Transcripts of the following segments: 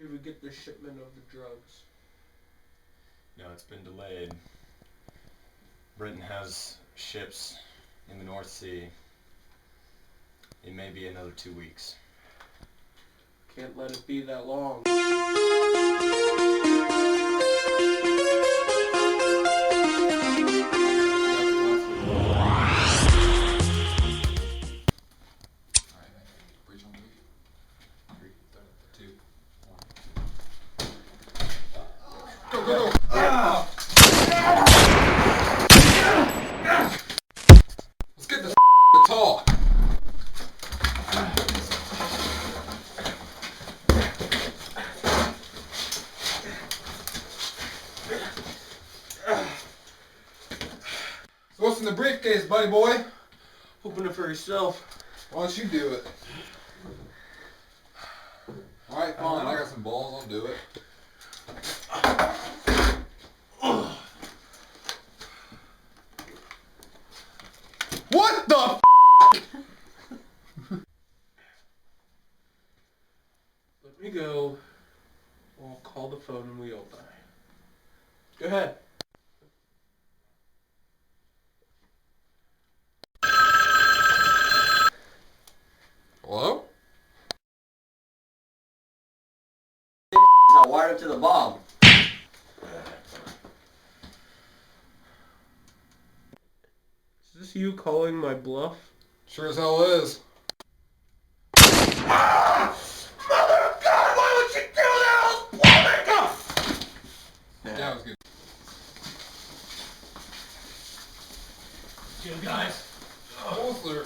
Did we get the shipment of the drugs? No, it's been delayed. Britain has ships in the North Sea. It may be another 2 weeks. Can't let it be that long. Go. Let's get this to talk. So what's in the briefcase, buddy boy? Open it for yourself. Why don't you do it? Alright, fine. I got some balls. I'll do it. What the f***? Let me go. I'll call the phone and we open. Go ahead. Hello? Not wired up to the bomb. Is this you calling my bluff? Sure as hell is. Mother of God, why would you do that? I was blowing up! Yeah, that was good. Good guys. Holster.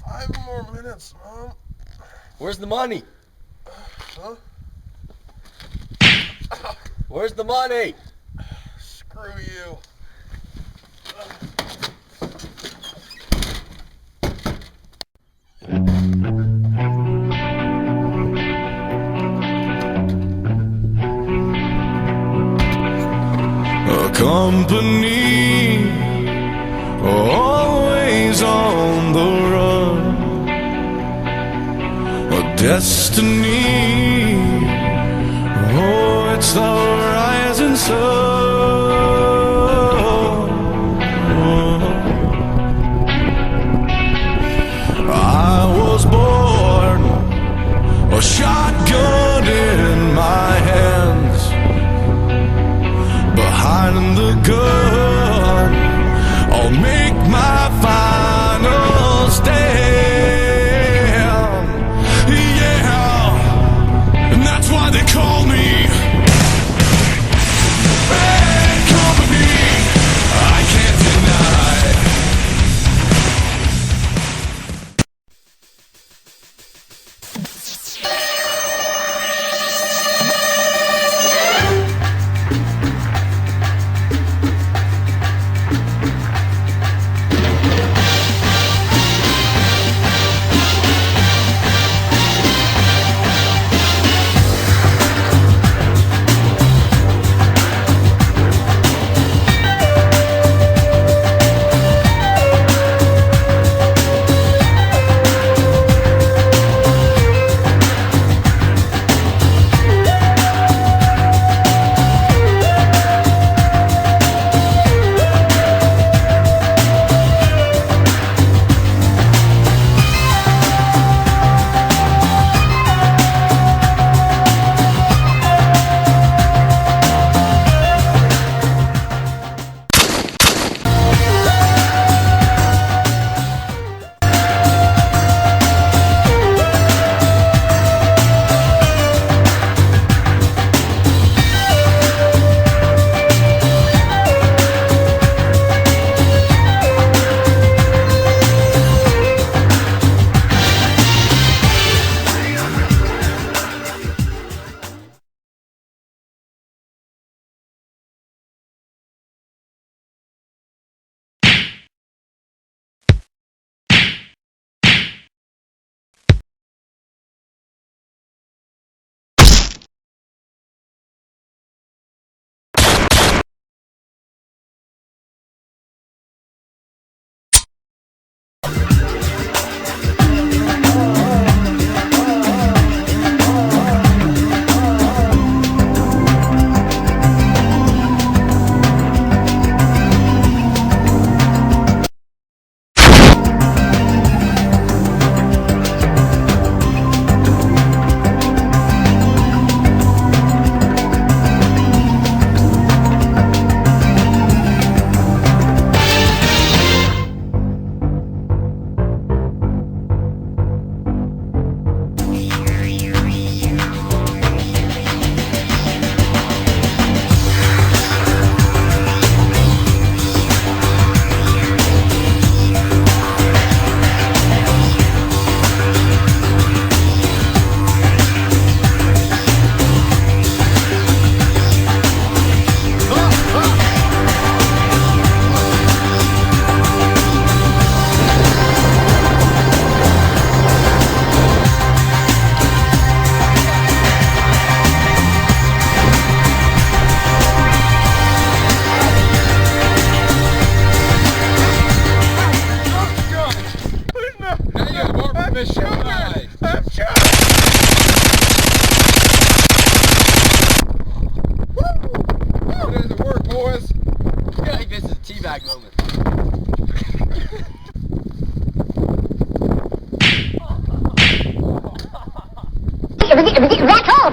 Five more minutes, Mom. Where's the money? Huh? Where's the money? Screw you. A company always on the run, a destiny, oh, it's the rising sun. I was born a shotgun in my hands, behind the gun, I'll make my final stand. Yeah, and that's why they call me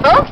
Papa?